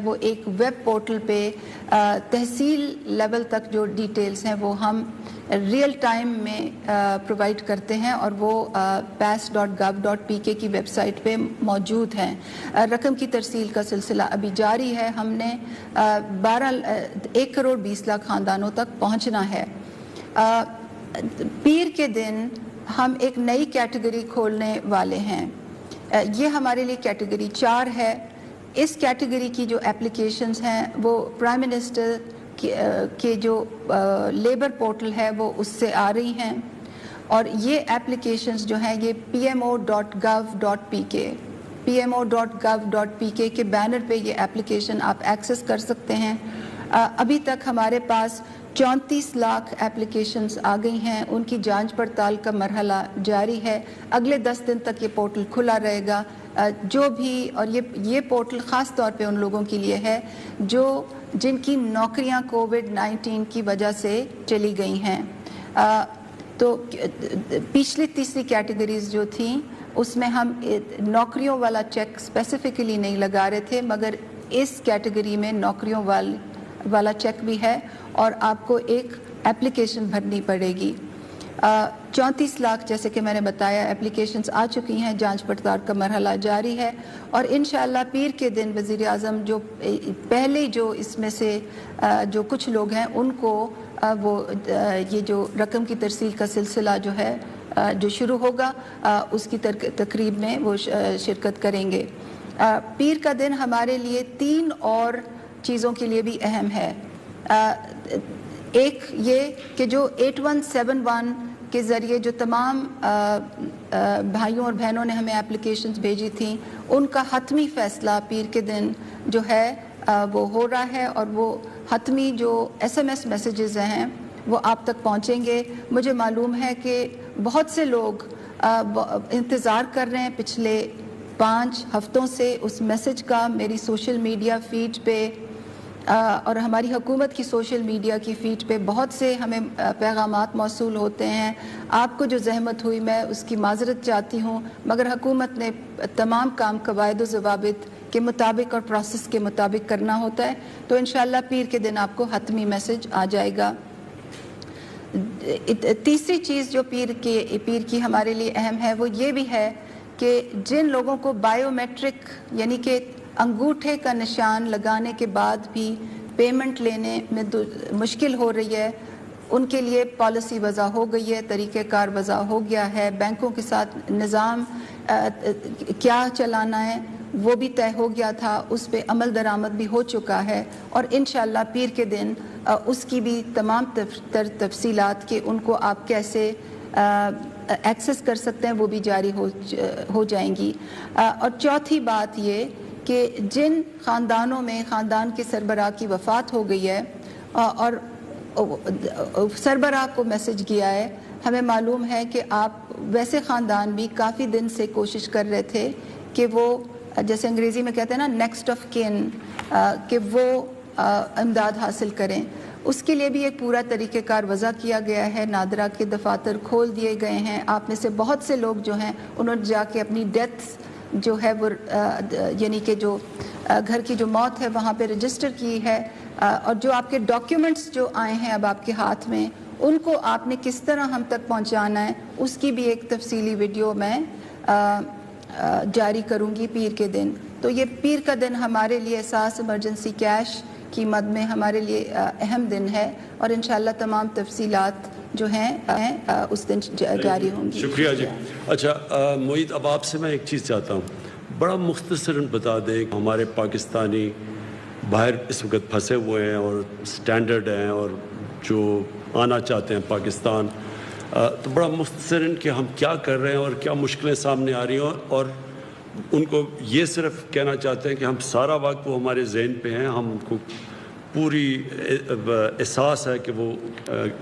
وہ ایک web portal پہ تحصیل لیول تک جو ڈیٹیلز ہیں وہ ہم ریئل ٹائم میں پرووائڈ کرتے ہیں اور وہ pass.gov.pk کی ویب سائٹ پہ موجود ہیں۔ رقم کی ترسیل کا سلسلہ ابھی جاری ہے، ہم نے 1 کروڑ 20 لاکھ خاندانوں تک پہنچنا ہے۔ پیر کے دن ہم ایک نئی کیٹیگری کھولنے والے ہیں، یہ ہمارے لیے کیٹیگری 4 ہے۔ اس کیٹیگری کی جو اپلیکیشنز ہیں وہ پرائم منسٹر کے جو لیبر پورٹل ہے وہ اس سے آ رہی ہیں، اور یہ اپلیکیشنز جو ہیں یہ pmo.gov.pk کے بینر پہ یہ اپلیکیشن آپ ایکسس کر سکتے ہیں۔ ابھی تک ہمارے پاس 34 لاکھ اپلیکیشنز آ گئی ہیں، ان کی جانچ پڑتال کا مرحلہ جاری ہے۔ اگلے 10 دن تک یہ پورٹل کھلا رہے گا۔ جو بھی، اور یہ پورٹل خاص طور پہ ان لوگوں کے لیے ہے جن کی نوکریاں کووڈ-19 کی وجہ سے چلی گئی ہیں۔ تو پچھلی تیسری کیٹیگریز جو تھیں اس میں ہم نوکریوں والا چیک اسپیسیفکلی نہیں لگا رہے تھے، مگر اس کیٹیگری میں نوکریوں والا چیک بھی ہے اور آپ کو ایک اپلیکیشن بھرنی پڑے گی۔ 34 لاکھ جیسے کہ میں نے بتایا اپلیکیشنز آ چکی ہیں، جانچ پڑتال کا مرحلہ جاری ہے، اور انشاءاللہ پیر کے دن وزیر اعظم جو پہلے جو اس میں سے جو کچھ لوگ ہیں ان کو وہ یہ جو رقم کی ترسیل کا سلسلہ جو ہے جو شروع ہوگا اس کی تقریب میں وہ شرکت کریں گے۔ پیر کا دن ہمارے لیے 3 اور چیزوں کے لیے بھی اہم ہے۔ ایک یہ کہ جو 8171 کے ذریعے جو تمام بھائیوں اور بہنوں نے ہمیں اپلیکیشنز بھیجی تھیں ان کا حتمی فیصلہ پیر کے دن جو ہے وہ ہو رہا ہے، اور وہ حتمی جو SMS میسیجز ہیں وہ آپ تک پہنچیں گے۔ مجھے معلوم ہے کہ بہت سے لوگ انتظار کر رہے ہیں پچھلے 5 ہفتوں سے اس میسیج کا۔ میری سوشل میڈیا فیڈ پہ اور ہماری حکومت کی سوشل میڈیا کی فیڈ پہ بہت سے ہمیں پیغامات موصول ہوتے ہیں۔ آپ کو جو زحمت ہوئی میں اس کی معذرت چاہتی ہوں، مگر حکومت نے تمام کام قواعد و ضوابط کے مطابق اور پروسیس کے مطابق کرنا ہوتا ہے، تو انشاءاللہ پیر کے دن آپ کو حتمی میسیج آ جائے گا۔ تیسری چیز جو پیر کی ہمارے لیے اہم ہے وہ یہ بھی ہے کہ جن لوگوں کو بائیو میٹرک یعنی کہ انگوٹھے کا نشان لگانے کے بعد بھی پیمنٹ لینے میں مشکل ہو رہی ہے، ان کے لیے پالیسی وضع ہو گئی ہے، طریقہ کار وضع ہو گیا ہے، بینکوں کے ساتھ نظام کیا چلانا ہے وہ بھی طے ہو گیا تھا، اس پہ عمل درآمد بھی ہو چکا ہے، اور انشاءاللہ پیر کے دن اس کی بھی تمام تفصیلات کہ ان کو آپ کیسے ایکسس کر سکتے ہیں وہ بھی جاری ہو جائیں گی۔ اور چوتھی بات یہ کہ جن خاندانوں میں خاندان کے سربراہ کی وفات ہو گئی ہے اور سربراہ کو میسج کیا ہے، ہمیں معلوم ہے کہ آپ ویسے خاندان بھی کافی دن سے کوشش کر رہے تھے کہ وہ جیسے انگریزی میں کہتے ہیں نا نیکسٹ آف کن، کہ وہ امداد حاصل کریں، اس کے لیے بھی ایک پورا طریقہ کار وضع کیا گیا ہے۔ نادرہ کے دفاتر کھول دیے گئے ہیں۔ آپ میں سے بہت سے لوگ جو ہیں انہوں نے جا کے اپنی ڈیتھ جو ہے وہ یعنی کہ جو گھر کی جو موت ہے وہاں پہ رجسٹر کی ہے، اور جو آپ کے ڈاکیومنٹس جو آئے ہیں اب آپ کے ہاتھ میں ان کو آپ نے کس طرح ہم تک پہنچانا ہے اس کی بھی ایک تفصیلی ویڈیو میں جاری کروں گی پیر کے دن۔ تو یہ پیر کا دن ہمارے لیے احساس ایمرجنسی کیش کی مد میں ہمارے لیے اہم دن ہے، اور انشاءاللہ تمام تفصیلات جو ہیں اس دن جاری ہوں گی۔ شکریہ جی۔ اچھا معید، اب آپ سے میں ایک چیز چاہتا ہوں، بڑا مختصراً بتا دیں کہ ہمارے پاکستانی باہر اس وقت پھنسے ہوئے ہیں اور سٹینڈرڈ ہیں اور جو آنا چاہتے ہیں پاکستان، تو بڑا مختصراً کہ ہم کیا کر رہے ہیں اور کیا مشکلیں سامنے آ رہی ہیں، اور ان کو یہ صرف کہنا چاہتے ہیں کہ ہم سارا وقت وہ ہمارے ذہن پہ ہیں، ہم ان کو پوری احساس ہے کہ وہ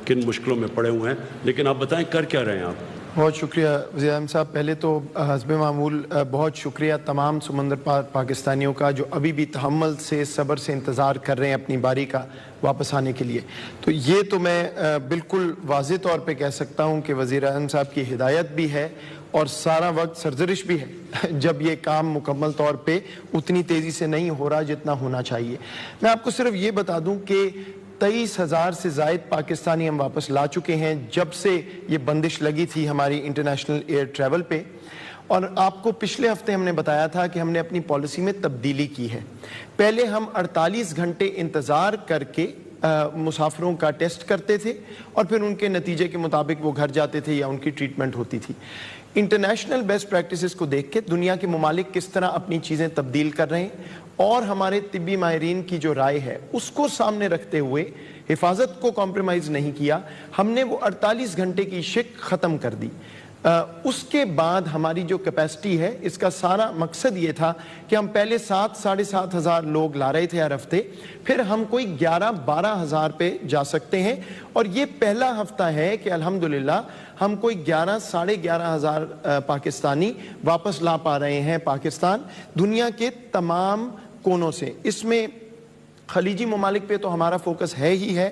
کن مشکلوں میں پڑے ہوئے ہیں، لیکن آپ بتائیں کر کیا رہے ہیں آپ؟ بہت شکریہ وزیر اعظم صاحب۔ پہلے تو حسب معمول بہت شکریہ تمام سمندر پار پاکستانیوں کا جو ابھی بھی تحمل سے صبر سے انتظار کر رہے ہیں اپنی باری کا واپس آنے کے لیے۔ تو یہ تو میں بالکل واضح طور پہ کہہ سکتا ہوں کہ وزیر اعظم صاحب کی ہدایت بھی ہے اور سارا وقت سرزرش بھی ہے جب یہ کام مکمل طور پہ اتنی تیزی سے نہیں ہو رہا جتنا ہونا چاہیے. میں آپ کو صرف یہ بتا دوں کہ 23,000 سے زائد پاکستانی ہم واپس لا چکے ہیں جب سے یہ بندش لگی تھی ہماری انٹرنیشنل ایئر ٹریول پہ. اور آپ کو پچھلے ہفتے ہم نے بتایا تھا کہ ہم نے اپنی پالیسی میں تبدیلی کی ہے. پہلے ہم 48 گھنٹے انتظار کر کے مسافروں کا ٹیسٹ کرتے تھے اور پھر ان کے نتیجے کے مطابق وہ گھر جاتے تھے یا ان کی ٹریٹمنٹ ہوتی تھی. انٹرنیشنل بیسٹ پریکٹسز کو دیکھ کے دنیا کے ممالک کس طرح اپنی چیزیں تبدیل کر رہے ہیں اور ہمارے طبی ماہرین کی جو رائے ہے اس کو سامنے رکھتے ہوئے حفاظت کو کمپرومائز نہیں کیا. ہم نے وہ 48 گھنٹے کی شک ختم کر دی. اس کے بعد ہماری جو کیپیسٹی ہے اس کا سارا مقصد یہ تھا کہ ہم پہلے 7-7.5 ہزار لوگ لا رہے تھے ہر ہفتے, پھر ہم کوئی 11-12 ہزار پہ جا سکتے ہیں. اور یہ پہلا ہفتہ ہے کہ الحمدللہ ہم کوئی 11-11.5 ہزار پاکستانی واپس لا پا رہے ہیں پاکستان دنیا کے تمام کونوں سے. اس میں خلیجی ممالک پہ تو ہمارا فوکس ہے ہی ہے,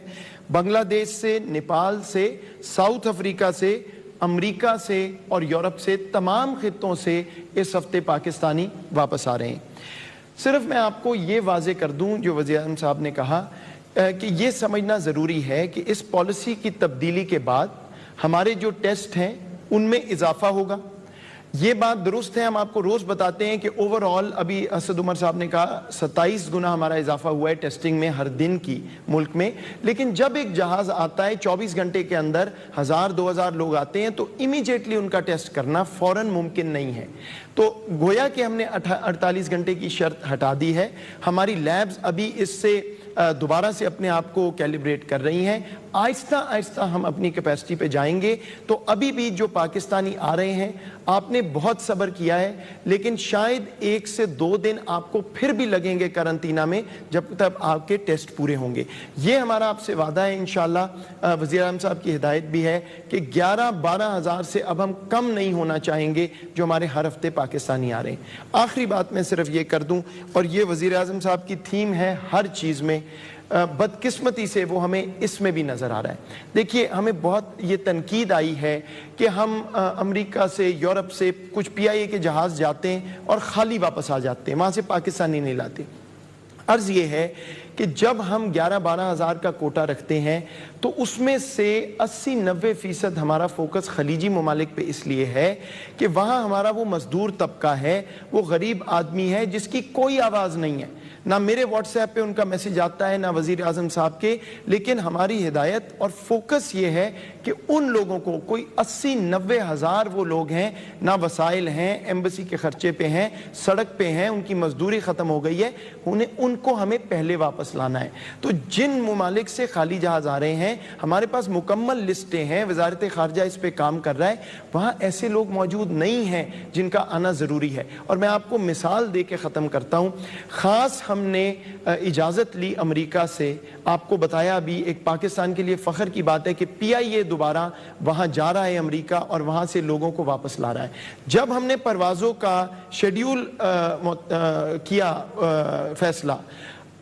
بنگلہ دیش سے, نیپال سے, ساؤتھ افریقہ سے, امریکہ سے اور یورپ سے, تمام خطوں سے اس ہفتے پاکستانی واپس آ رہے ہیں. صرف میں آپ کو یہ واضح کر دوں جو وزیر اعظم صاحب نے کہا کہ یہ سمجھنا ضروری ہے کہ اس پالیسی کی تبدیلی کے بعد ہمارے جو ٹیسٹ ہیں ان میں اضافہ ہوگا. یہ بات درست ہے, ہم آپ کو روز بتاتے ہیں کہ اوورآل ابھی اسد عمر صاحب نے کہا 27 گنا ہمارا اضافہ ہوا ہے ٹیسٹنگ میں ہر دن کی ملک میں. لیکن جب ایک جہاز آتا ہے 24 گھنٹے کے اندر 1000-2000 لوگ آتے ہیں تو امیجیٹلی ان کا ٹیسٹ کرنا فوراً ممکن نہیں ہے. تو گویا کہ ہم نے 48 گھنٹے کی شرط ہٹا دی ہے. ہماری لیبز ابھی اس سے دوبارہ سے اپنے آپ کو کیلیبریٹ کر رہی ہیں. آہستہ آہستہ ہم اپنی کیپیسٹی پہ جائیں گے. تو ابھی بھی جو پاکستانی آ رہے ہیں آپ نے بہت صبر کیا ہے, لیکن شاید 1 سے 2 دن آپ کو پھر بھی لگیں گے کرنٹینہ میں جب تک آپ کے ٹیسٹ پورے ہوں گے. یہ ہمارا آپ سے وعدہ ہے انشاءاللہ. وزیر اعظم صاحب کی ہدایت بھی ہے کہ 11-12 ہزار سے اب ہم کم نہیں ہونا چاہیں گے جو ہمارے ہر ہفتے پاکستانی آ رہے ہیں. آخری بات میں صرف یہ کر دوں, اور یہ وزیر اعظم صاحب کی تھیم ہے ہر چیز میں, بدقسمتی سے وہ ہمیں اس میں بھی نظر آ رہا ہے. دیکھیے ہمیں بہت یہ تنقید آئی ہے کہ ہم امریکہ سے, یورپ سے کچھ PIA کے جہاز جاتے ہیں اور خالی واپس آ جاتے ہیں, وہاں سے پاکستانی نہیں لاتے. عرض یہ ہے کہ جب ہم 11-12 ہزار کا کوٹا رکھتے ہیں تو اس میں سے 80-90% ہمارا فوکس خلیجی ممالک پہ اس لیے ہے کہ وہاں ہمارا وہ مزدور طبقہ ہے, وہ غریب آدمی ہے جس کی کوئی آواز نہیں ہے. نہ میرے واٹس ایپ پہ ان کا میسج آتا ہے نہ وزیر اعظم صاحب کے, لیکن ہماری ہدایت اور فوکس یہ ہے کہ ان لوگوں کو, کوئی 80-90 ہزار وہ لوگ ہیں, نہ وسائل ہیں, ایمبیسی کے خرچے پہ ہیں, سڑک پہ ہیں, ان کی مزدوری ختم ہو گئی ہے, ان کو ہمیں پہلے واپس لانا ہے. تو جن ممالک سے خالی جہاز آ رہے ہیں ہمارے پاس مکمل لسٹیں ہیں, وزارت خارجہ اس پہ کام کر رہا ہے. وہاں ایسے لوگ موجود نہیں ہیں جن کا آنا ضروری ہے. اور میں آپ کو مثال دے کے ختم کرتا ہوں. خاص ہم نے اجازت لی امریکہ سے, آپ کو بتایا ابھی, ایک پاکستان کے لیے فخر کی بات ہے کہ PIA دوبارہ وہاں جا رہا ہے امریکہ اور وہاں سے لوگوں کو واپس لا رہا ہے. جب ہم نے پروازوں کا شیڈیول کیا فیصلہ,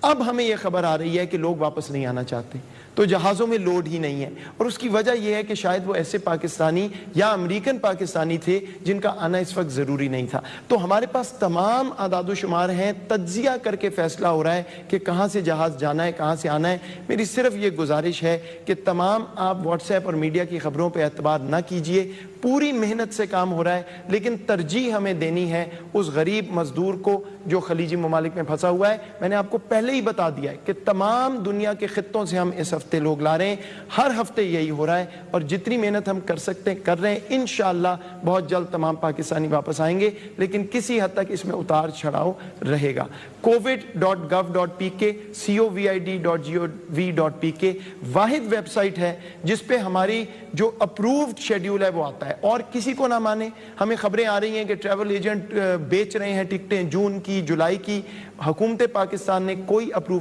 اب ہمیں یہ خبر آ رہی ہے کہ لوگ واپس نہیں آنا چاہتے, تو جہازوں میں لوڈ ہی نہیں ہے. اور اس کی وجہ یہ ہے کہ شاید وہ ایسے پاکستانی یا امریکن پاکستانی تھے جن کا آنا اس وقت ضروری نہیں تھا. تو ہمارے پاس تمام اعداد و شمار ہیں, تجزیہ کر کے فیصلہ ہو رہا ہے کہ کہاں سے جہاز جانا ہے, کہاں سے آنا ہے. میری صرف یہ گزارش ہے کہ تمام آپ واٹس ایپ اور میڈیا کی خبروں پہ اعتبار نہ کیجئے. پوری محنت سے کام ہو رہا ہے, لیکن ترجیح ہمیں دینی ہے اس غریب مزدور کو جو خلیجی ممالک میں پھنسا ہوا ہے. میں نے آپ کو پہلے ہی بتا دیا ہے کہ تمام دنیا کے خطوں سے ہم اس ہفتے لوگ لا رہے ہیں, ہر ہفتے یہی ہو رہا ہے, اور جتنی محنت ہم کر سکتے ہیں کر رہے ہیں. انشاءاللہ بہت جلد تمام پاکستانی واپس آئیں گے, لیکن کسی حد تک اس میں اتار چڑھاؤ رہے گا. covid.gov.pk covid.gov.pk واحد ویب سائٹ ہے جس پہ ہماری جو اپرووڈ شیڈیول ہے وہ آتا ہے. اور کسی کو نہ مانے, ہمیں خبریں آ رہی ہیں کہ ٹریول ایجنٹ بیچ رہے ہیں ٹکٹیں جون کی, جولائی کی. حکومت پاکستان نے کوئی اپروول